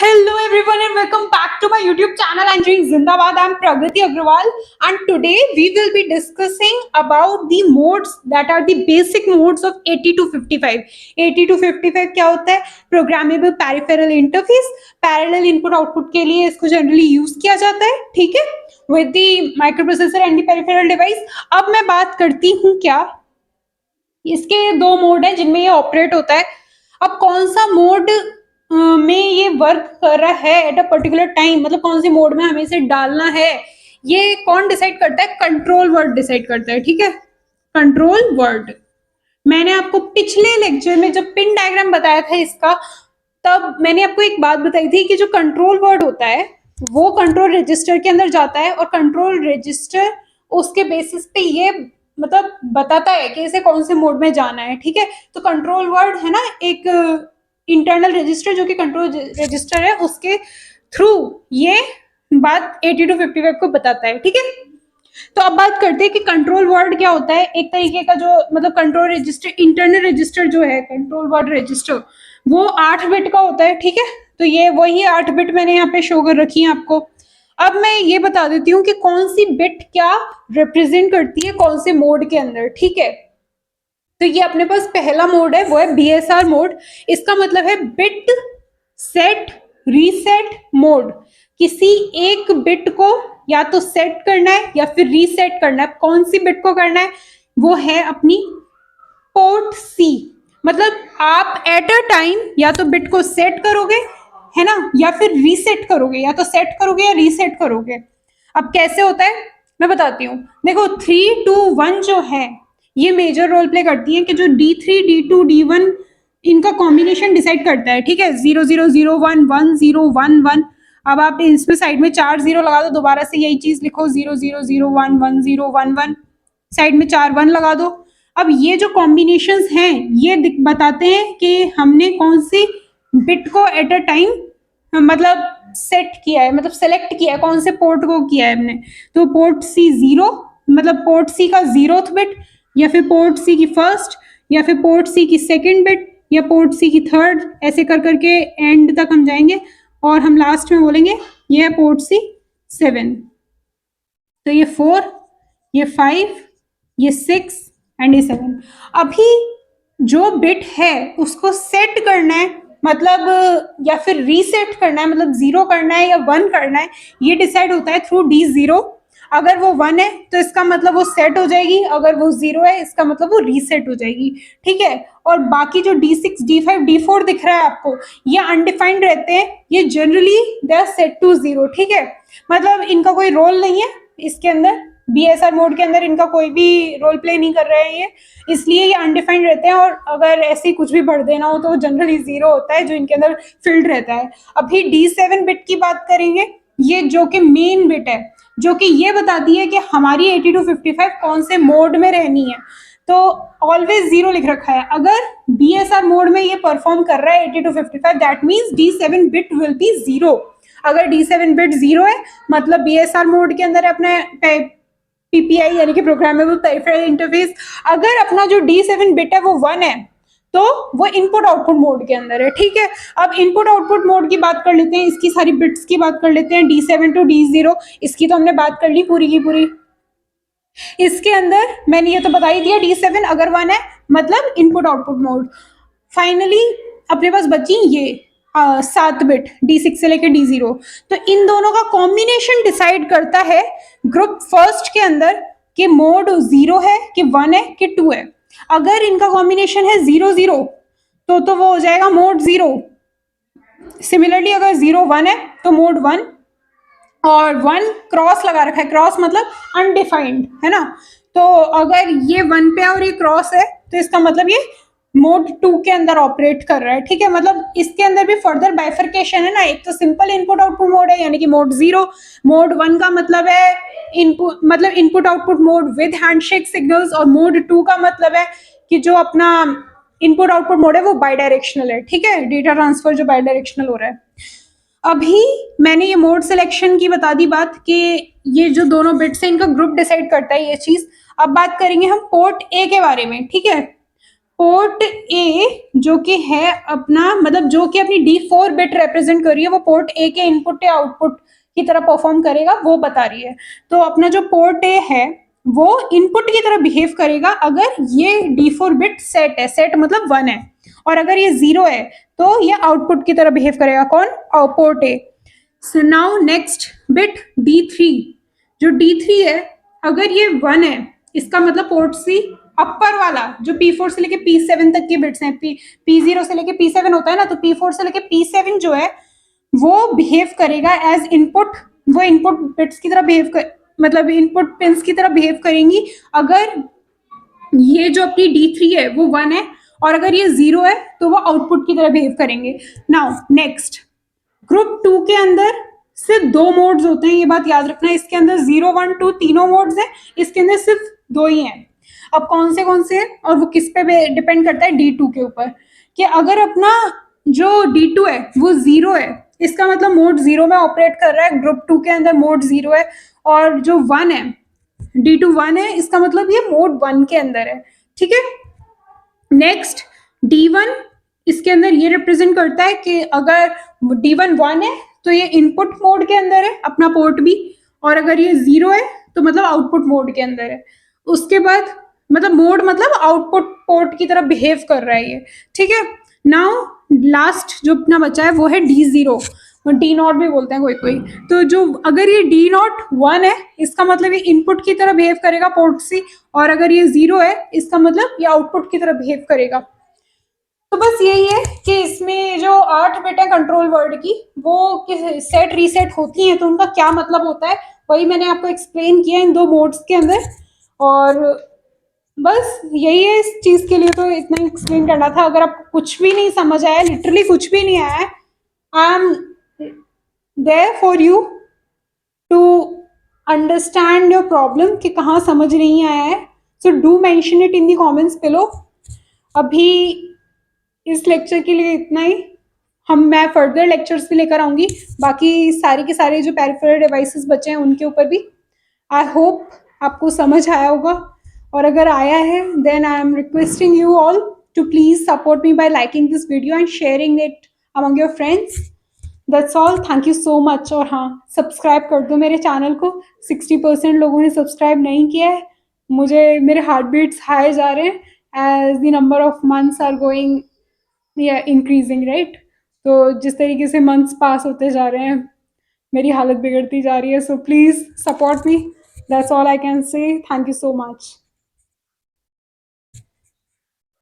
Hello everyone and welcome back to my YouTube channel. I'm doing Zindabad. I'm Pragati Agrawal and today we will be discussing about the modes that are the basic modes of 80 to 55. 80 to 55 क्या होता है? Programmable peripheral interface. Parallel input output के लिए इसको generally use किया जाता है, ठीक है? With the microprocessor and the peripheral device. अब मैं बात करती हूँ क्या? इसके दो मोड हैं जिनमें ये ऑपरेट होता है। अब कौन सा मोड में ये वर्क कर रहा है एट अ पर्टिकुलर टाइम, मतलब कौन सी मोड में हमें इसे डालना है, ये कौन डिसाइड करता है? कंट्रोल वर्ड डिसाइड करता है, ठीक है? Control word. मैंने आपको पिछले लेक्चर में जब पिन डायग्राम बताया था इसका, तब मैंने आपको एक बात बताई थी कि जो कंट्रोल वर्ड होता है वो कंट्रोल रजिस्टर के अंदर जाता है और कंट्रोल रजिस्टर उसके बेसिस पे ये मतलब बताता है कि इसे कौन से मोड में जाना है, ठीक है? तो कंट्रोल वर्ड है ना एक इंटरनल रजिस्टर जो कि कंट्रोल रजिस्टर है, उसके थ्रू ये बात 80 to 55 को बताता है, ठीक है? तो अब बात करते हैं कि कंट्रोल वर्ड क्या होता है। एक तरीके का जो मतलब कंट्रोल रजिस्टर, इंटरनल रजिस्टर जो है कंट्रोल वर्ड रजिस्टर, वो 8 बिट का होता है, ठीक है? तो ये वही 8 बिट मैंने यहाँ पे शो कर रखी है आपको। अब मैं ये बता देती हूँ कि कौन सी बिट क्या रिप्रेजेंट करती है कौन से मोड के अंदर, ठीक है? तो ये अपने पास पहला मोड है, वो है बीएसआर मोड। इसका मतलब है बिट सेट रीसेट मोड। किसी एक बिट को या तो सेट करना है या फिर रीसेट करना है। कौन सी बिट को करना है? वो है अपनी पोर्ट सी। मतलब आप एट अ टाइम या तो बिट को सेट करोगे, है ना, या फिर रीसेट करोगे, या तो सेट करोगे या रीसेट करोगे। अब कैसे होता है मैं बताती हूँ। देखो 3, 2, 1 जो है ये मेजर रोल प्ले करती है कि जो D3, D2, D1 इनका कॉम्बिनेशन डिसाइड करता है, ठीक है? 0 0 0 1 1 0 1 1। अब आप इसमें साइड में 4 0 लगा दो, दोबारा से यही चीज लिखो 0 0 0 1 1 0 1 1, साइड में 4 1 लगा दो। अब ये जो कॉम्बिनेशंस हैं ये बताते हैं कि हमने कौन सी बिट को एट अ टाइम मतलब सेट किया है, मतलब सेलेक्ट किया है, कौन से पोर्ट को किया है हमने। तो पोर्ट सी 0 मतलब पोर्ट सी का 0th बिट, या फिर पोर्ट सी की फर्स्ट, या फिर पोर्ट सी की सेकेंड बिट, या पोर्ट सी की थर्ड, ऐसे कर करके एंड तक हम जाएंगे और हम लास्ट में बोलेंगे ये है पोर्ट सी 7। तो ये 4, ये 5, ये 6 एंड ये 7। अभी जो बिट है उसको सेट करना है, मतलब या फिर रीसेट करना है, मतलब 0 करना है या 1 करना है, ये डिसाइड होता है थ्रू D0। अगर वो 1 है तो इसका मतलब वो सेट हो जाएगी, अगर वो 0 है इसका मतलब वो रीसेट हो जाएगी, ठीक है? और बाकी जो D6, D5, D4 दिख रहा है आपको, ये अनडिफाइंड रहते हैं, ये generally they are set to 0, ठीक है? मतलब इनका कोई रोल नहीं है इसके अंदर, बीएसआर मोड के अंदर इनका कोई भी रोल प्ले नहीं कर रहे हैं ये, इसलिए ये अनडिफाइंड रहते हैं। और अगर ऐसे कुछ भी बढ़ देना हो तो जनरली 0 होता है जो इनके अंदर फिल्ड रहता है। अभी D7 बिट की बात करेंगे, ये जो कि मेन बिट है, जो कि ये बताती है कि हमारी 80 to 55 कौन से मोड में रहनी है। तो ऑलवेज 0 लिख रखा है। अगर बीएसआर मोड में ये परफॉर्म कर रहा है 80 to 55, that means D7 bit will be 0। अगर D7 बिट 0 है मतलब बीएसआर मोड के अंदर अपने पीपीआई यानी कि प्रोग्रामेबल पेरिफेरल इंटरफेस, अगर अपना जो D7 बिट है वो 1 है तो वो इनपुट आउटपुट मोड के अंदर है, ठीक है? अब इनपुट आउटपुट मोड की बात कर लेते हैं, इसकी सारी बिट्स की बात कर लेते हैं। D7 to D0 इसकी तो हमने बात कर ली पूरी की पूरी। इसके अंदर मैंने ये तो बता ही दिया D7 अगर 1 है मतलब इनपुट आउटपुट मोड। फाइनली अपने पास बची ये 7 बिट D6 से लेकर D0। तो इन दोनों का कॉम्बिनेशन डिसाइड करता है ग्रुप फर्स्ट के अंदर कि मोड 0 है कि 1 है कि 2 है। अगर इनका कॉम्बिनेशन है 0 0 तो वो हो जाएगा मोड 0। सिमिलरली अगर 0 1 है तो मोड 1, और 1 क्रॉस लगा रखा है, क्रॉस मतलब अनडिफाइंड, है ना? तो अगर ये 1 पे और ये क्रॉस है तो इसका मतलब ये मोड 2 के अंदर ऑपरेट कर रहा है, ठीक है? मतलब इसके अंदर भी फर्दर बाइफर्केशन है ना, एक तो सिंपल इनपुट आउटपुट मोड है यानी कि मोड 0, मोड 1 का मतलब है इनपुट मतलब input output mode with handshake signals, और मोड 2 का मतलब है कि जो अपना इनपुट आउटपुट मोड है वो बाई डायरेक्शनल है, ठीक है? डेटा ट्रांसफर जो बाई डायरेक्शनल हो रहा है। अभी मैंने ये मोड सिलेक्शन की बता दी बात कि ये जो दोनों बिट्स हैं इनका ग्रुप डिसाइड करता है ये चीज। अब बात करेंगे हम पोर्ट ए के बारे में, ठीक है? पोर्ट ए जो कि है अपना मतलब जो कि अपनी D4 बिट रिप्रेजेंट कर रही है, वो पोर्ट ए के इनपुट या आउटपुट की तरह परफॉर्म करेगा, वो बता रही है। तो अपना जो पोर्ट ए है वो इनपुट की तरह बिहेव करेगा अगर ये D4 बिट सेट है, सेट मतलब 1 है, और अगर ये 0 है तो ये आउटपुट की तरह बिहेव करेगा। कौन? Port A. So now next bit D3, जो D3 है अगर ये 1 है, इसका मतलब पोर्ट सी अपर वाला जो P4 से लेके P7 तक के बिट्स हैं, P0 से लेके P7 होता है ना, तो P4 से लेके P7 जो है वो बिहेव करेगा एज इनपुट, वो इनपुट बिट्स की तरह बिहेव कर मतलब इनपुट पिंस की तरह बिहेव करेंगी अगर ये जो अपनी D3 है वो 1 है, और अगर ये 0 है तो वो आउटपुट की तरह बिहेव करेंगे। नाउ नेक्स्ट, ग्रुप 2 के अंदर सिर्फ 2 मोड्स होते हैं, ये बात याद रखना। इसके अंदर 0, 1, 2 तीनों मोड्स हैं, इसके अंदर सिर्फ 2 ही हैं। अब कौन से हैं और वो किस पे डिपेंड करता है? D2 के ऊपर, कि अगर अपना जो D2 है वो 0 है, इसका मतलब मोड 0 में ऑपरेट कर रहा है। ग्रुप 2 के अंदर मोड 0 है, और जो 1 है D2 1 है, इसका मतलब ये मोड 1 के अंदर है। ठीक है। नेक्स्ट D1, इसके अंदर ये रिप्रेजेंट करता है कि अगर D1 1 है तो ये इनपुट मोड के अंदर है, अपना पोर्ट भी, और अगर ये 0 है तो मतलब आउटपुट मोड के अंदर है। उसके बाद मतलब मोड मतलब आउटपुट पोर्ट की तरह बिहेव कर रहा है ये। ठीक है। नाउ लास्ट जो अपना बचा है वो है D0, D0 भी बोलते हैं कोई कोई। तो जो अगर ये D0 1 है, इसका मतलब ये इनपुट की तरह बिहेव करेगा पोर्ट सी, और अगर ये 0 है इसका मतलब ये आउटपुट की तरह बिहेव करेगा। तो बस यही है कि इसमें जो 8 बिट है कंट्रोल वर्ड की, वो सेट रीसेट होती हैं, तो उनका क्या मतलब होता है वही मैंने आपको एक्सप्लेन किया इन 2 मोड्स के अंदर। और बस यही है, इस चीज के लिए तो इतना ही एक्सप्लेन करना था। अगर आपको कुछ भी नहीं समझ आया, लिटरली कुछ भी नहीं आया है, I am there for you to understand your problem कि कहाँ समझ नहीं आया है। So do mention it in the comments below. अभी इस लेक्चर के लिए इतना ही। मैं फर्दर लेक्चर्स भी लेकर आऊंगी, बाकी सारी के सारे जो पेरिफेरल डिवाइसेस बचे हैं उनके ऊपर भी। आई होप आपको समझ आया होगा, और अगर आया है then I am requesting you all to please support me by liking this video and sharing it among your friends. That's all, thank you so much. और हाँ, सब्सक्राइब कर दो मेरे चैनल को। 60% लोगों ने सब्सक्राइब नहीं किया है। मुझे मेरे हार्ट बीट्स हाई जा रहे हैं as the number of months are going increasing, right. तो जिस तरीके से मंथ्स पास होते जा रहे हैं मेरी हालत बिगड़ती जा रही है। So please support me, that's all I can say. Thank you so much.